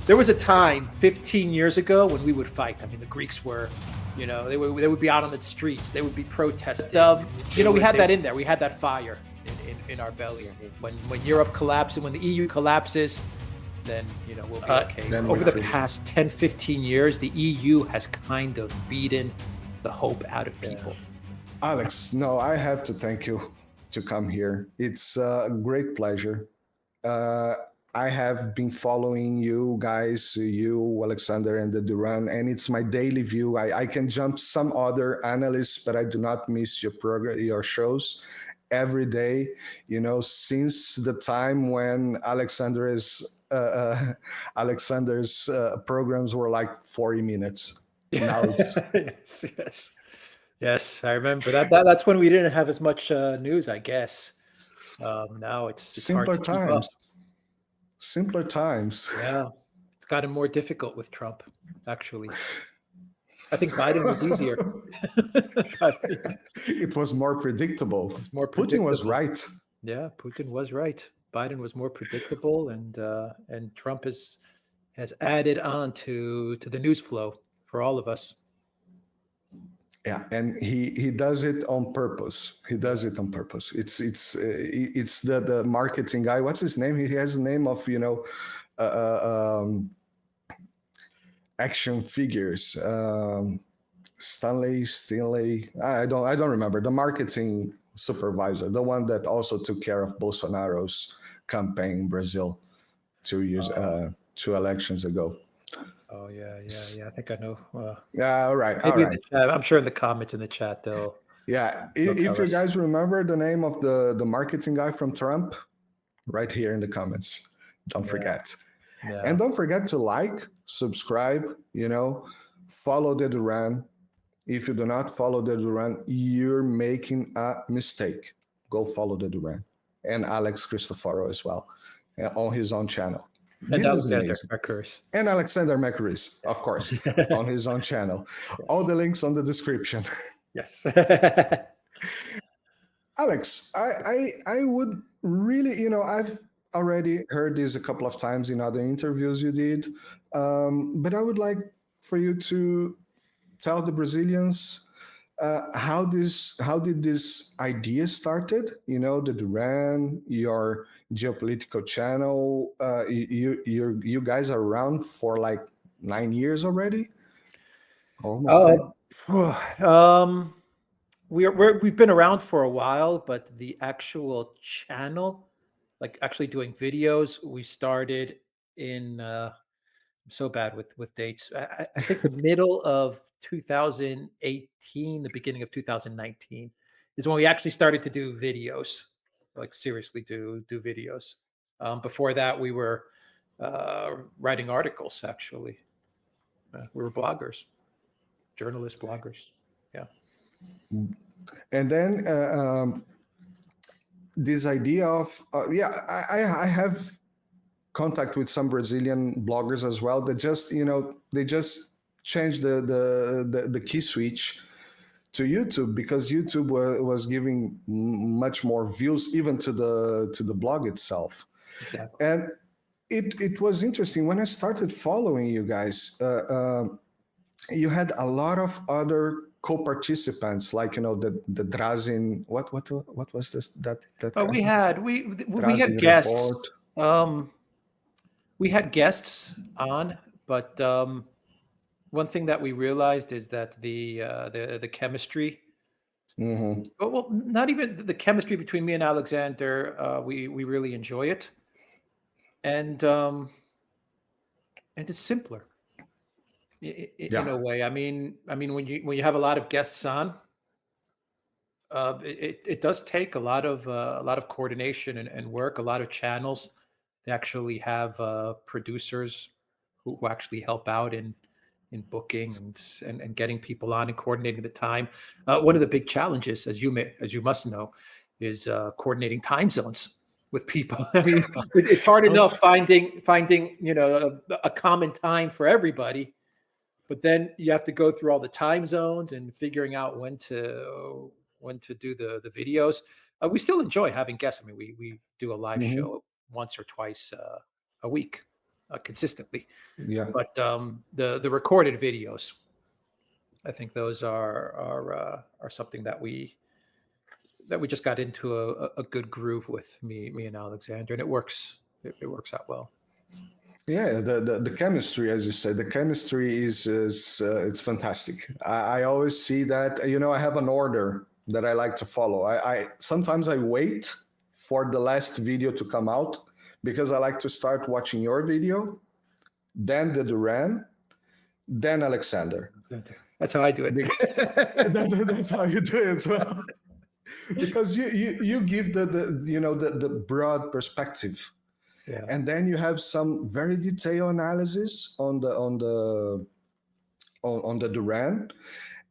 There was a time 15 years ago when we would fight. I mean, the Greeks were, they would be out on the streets. They would be protesting. We had that in there. We had that fire in our belly. When Europe collapses, when the EU collapses, then, we'll be okay. Over the past 10, 15 years, the EU has kind of beaten the hope out of people. Alex, no, I have to thank you to come here. It's a great pleasure. I have been following you guys, you, Alexander, and the Duran, and it's my daily view. I can jump some other analysts, but I do not miss your program, your shows every day. Since the time when Alexander's programs were like 40 minutes. Now it's yes. I remember that. That's when we didn't have as much news, I guess. Now it's simpler hard to times. Keep up. Simpler times. Yeah, it's gotten more difficult with Trump, actually. I think Biden was easier. It was more predictable. Putin was right. Yeah, Putin was right. Biden was more predictable, and Trump has added on to the news flow for all of us. Yeah, and he does it on purpose. It's the marketing guy. What's his name? He has the name of action figures. Stanley. I don't remember the marketing supervisor, the one that also took care of Bolsonaro's campaign in Brazil 2 elections ago. Oh yeah. I think I know. Yeah, all right. I'm sure in the comments in the chat they'll. Yeah, if you guys remember the name of the marketing guy from Trump, right here in the comments. Don't forget. Yeah. And don't forget to like, subscribe. Follow the Duran. If you do not follow the Duran, you're making a mistake. Go follow the Duran and Alex Christophoro as well on his own channel. And Alexander McCurry. And Alexander McCurry, of course, on his own channel. Yes. All the links on the description. Yes. Alex, I would really, I've already heard this a couple of times in other interviews you did, but I would like for you to tell the Brazilians how did this idea started? The Duran, your geopolitical channel. You guys are around for like 9 years already. Almost. We've been around for a while, but the actual channel, like actually doing videos, we started in. I'm so bad with dates. I think the middle of 2018, the beginning of 2019 is when we actually started to do videos, like seriously do videos. Before that, we were writing articles, actually. We were bloggers, journalist bloggers. Yeah. And then this idea of, I have contact with some Brazilian bloggers as well that just changed the key switch to YouTube because YouTube was giving much more views even to the blog itself. Exactly. And it was interesting when I started following you guys. You had a lot of other co-participants, like the Drazen. What was this? That we had guests. We had guests on, but one thing that we realized is that the chemistry. Mm-hmm. Well, not even the chemistry between me and Alexander. We really enjoy it, and it's simpler. In a way. I mean, when you have a lot of guests on, it does take a lot of coordination and work. A lot of channels, they actually have producers who actually help out in booking and getting people on and coordinating the time. One of the big challenges, as you must know, is coordinating time zones with people. I mean, it's hard enough finding a common time for everybody. But then you have to go through all the time zones and figuring out when to do the videos. We still enjoy having guests. I mean, we do a live show once or twice a week. consistently. Yeah. But the recorded videos, I think those are something that we just got into a good groove with, me and Alexander, and it works. It works out well. Yeah, the chemistry, as you said, the chemistry is it's fantastic. I always see that. I have an order that I like to follow. I sometimes I wait for the last video to come out because I like to start watching your video, then the Duran, then Alexander. That's how I do it. That's how you do it as well. Because you give the broad perspective. Yeah. And then you have some very detailed analysis on the Duran,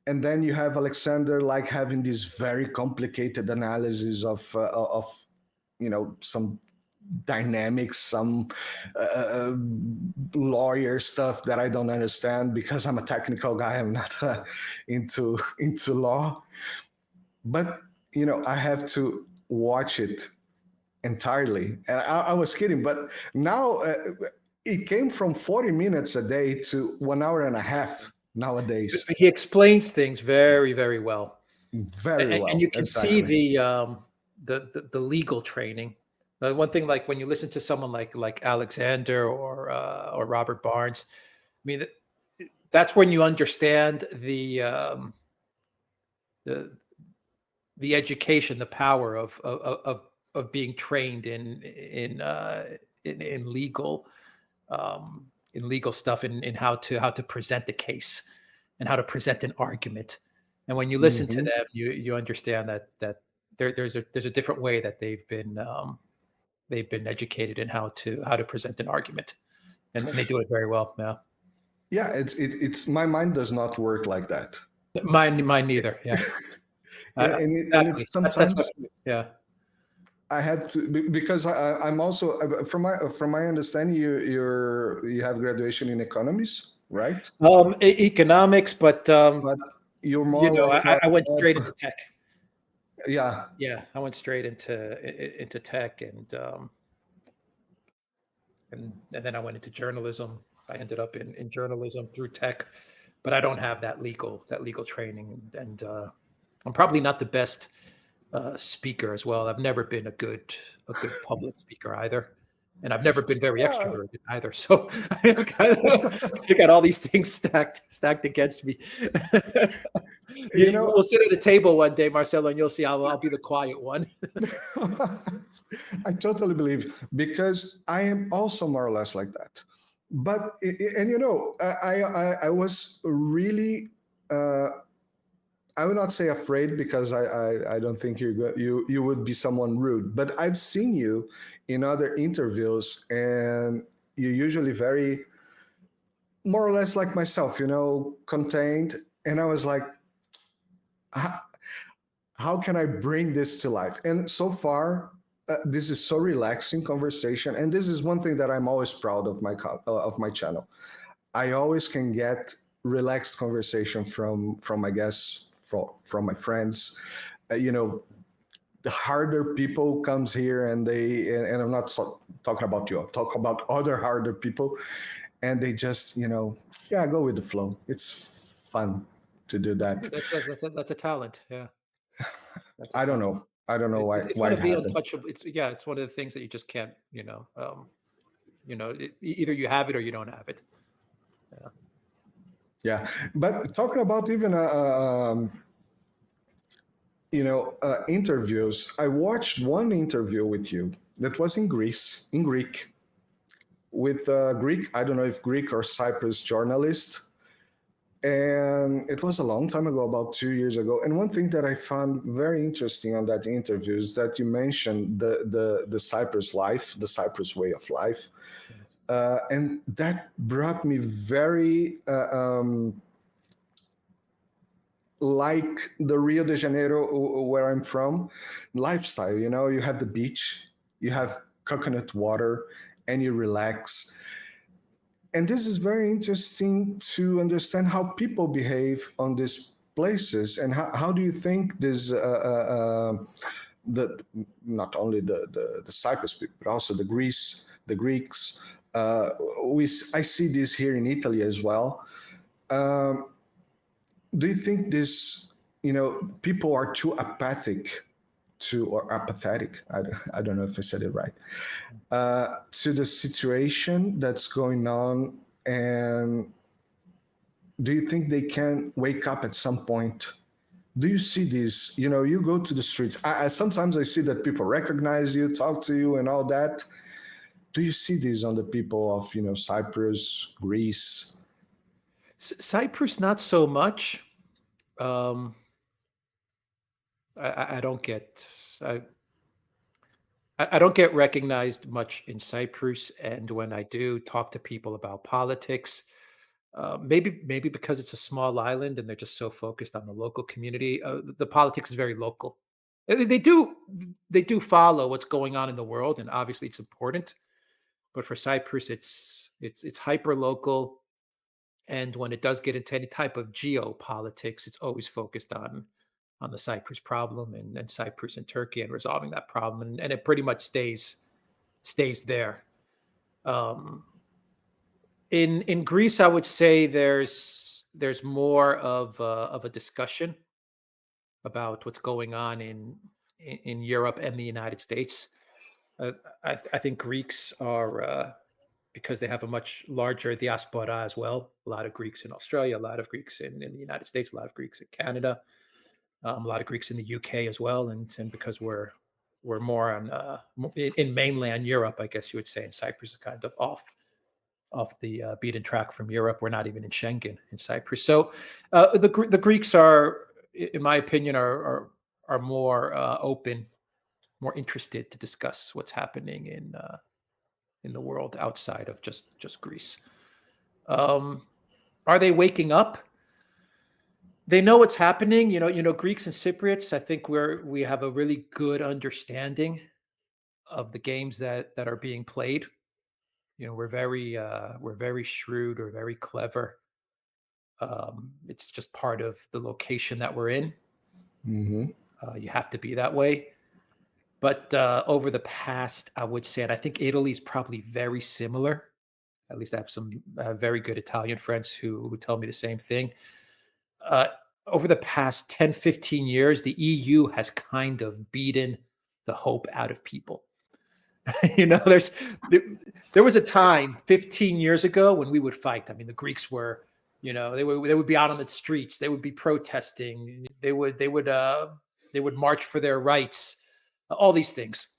and then you have Alexander like having this very complicated analysis of some dynamics, some lawyer stuff that I don't understand because I'm a technical guy. I'm not into law, but I have to watch it entirely. And I was kidding, but now it came from 40 minutes a day to 1 hour and a half nowadays. He explains things very, very well. Very well. And you can exactly. see the legal training. One thing, like when you listen to someone like Alexander or Robert Barnes, I mean, that's when you understand the education, the power of being trained in legal stuff, in how to present the case and how to present an argument. And when you listen to them, you understand that there's a different way that they've been educated in how to present an argument, and they do it very well. Yeah, it's my mind does not work like that. Mine neither. Yeah. And it's sometimes yeah. I had to, because I'm also from my understanding, you have graduation in economics, right? Economics, but you're more I went straight into tech. Yeah. I went straight into tech, and then I went into journalism. I ended up in journalism through tech, but I don't have that legal training, and I'm probably not the best speaker as well. I've never been a good public speaker either, and I've never been very extroverted either. So I got all these things stacked against me. We'll sit at a table one day, Marcelo, and you'll see I'll be the quiet one. I totally believe, because I am also more or less like that. But I was really. I would not say afraid, because I don't think you would be someone rude, but I've seen you in other interviews, and you're usually very, more or less like myself, contained. And I was like, how can I bring this to life? And so far, this is so relaxing conversation, and this is one thing that I'm always proud of my channel. I always can get relaxed conversation from my guests, from my friends. The harder people comes here, and I'm not talking about you, I'm talking about other harder people, and they just go with the flow. It's fun to do that. That's a talent. Yeah. I don't know why It's why one it of the happened. untouchable. It's one of the things that you just can't. Either you have it or you don't have it. Yeah, but talking about even interviews, I watched one interview with you that was in Greek, with a Greek, I don't know if Greek or Cyprus journalist, and it was a long time ago, about 2 years ago. And one thing that I found very interesting on that interview is that you mentioned the Cyprus life, the Cyprus way of life. And that brought me very like the Rio de Janeiro, where I'm from, lifestyle. You have the beach, you have coconut water, and you relax. And this is very interesting to understand how people behave on these places, and how do you think this not only the Cyprus people, but also the Greeks, I see this here in Italy as well. Do you think this, people are too apathetic or apathetic? I don't know if I said it right. To the situation that's going on, and do you think they can wake up at some point? Do you see this? You go to the streets. Sometimes I see that people recognize you, talk to you, and all that. Do you see this on the people of Cyprus, Greece? Cyprus, not so much. I don't get I don't get recognized much in Cyprus, and when I do talk to people about politics, maybe because it's a small island and they're just so focused on the local community, the politics is very local. They do follow what's going on in the world, and obviously it's important. But for Cyprus, it's hyper local, and when it does get into any type of geopolitics, it's always focused on the Cyprus problem and Cyprus and Turkey and resolving that problem, and it pretty much stays there. In Greece, I would say there's more of a discussion about what's going on in Europe and the United States. I think Greeks are, because they have a much larger diaspora as well. A lot of Greeks in Australia, a lot of Greeks in the United States, a lot of Greeks in Canada, a lot of Greeks in the UK as well, and because we're more on in mainland Europe, I guess you would say, and Cyprus is kind of off the beaten track from Europe. We're not even in Schengen in Cyprus. So the Greeks are, in my opinion, are more open, more interested to discuss what's happening in the world outside of just Greece. Are they waking up? They know what's happening. Greeks and Cypriots, I think we have a really good understanding of the games that are being played. We're very shrewd, or very clever. It's just part of the location that we're in. Mm-hmm. You have to be that way. But over the past, I would say, and I think Italy is probably very similar. At least I have some very good Italian friends who tell me the same thing. Over the past 10, 15 years, the EU has kind of beaten the hope out of people. There was a time 15 years ago when we would fight. I mean, the Greeks were, they would be out on the streets. They would be protesting. They would march for their rights. All these things.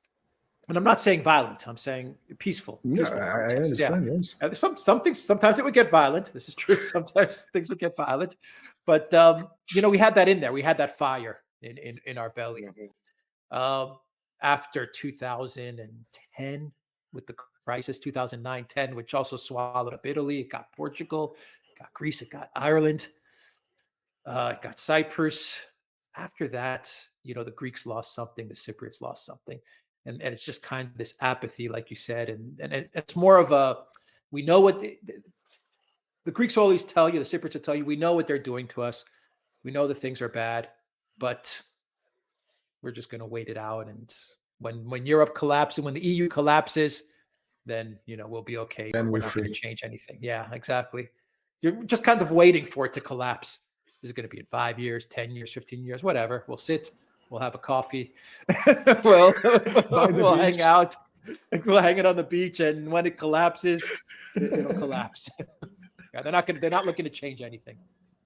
And I'm not saying violent. I'm saying peaceful. Yeah, I understand. Yeah. Yes. Some things. Sometimes it would get violent. This is true. Sometimes things would get violent. But we had that in there. We had that fire in our belly. After 2010, with the crisis, 2009-10, which also swallowed up Italy, it got Portugal, it got Greece, it got Ireland, it got Cyprus. After that, the Greeks lost something, the Cypriots lost something. And it's just kind of this apathy, like you said. And it's more of we know what the Greeks always tell you, the Cypriots will tell you, we know what they're doing to us. We know that things are bad, but we're just going to wait it out. And when Europe collapses, when the EU collapses, then, we'll be okay. Then we're not going to change anything. Yeah, exactly. You're just kind of waiting for it to collapse. Is it going to be in 5 years, 10 years, 15 years, whatever? We'll sit, we'll have a coffee, we'll hang out, we'll hang it on the beach, and when it collapses, it'll collapse. Yeah, they're not looking to change anything.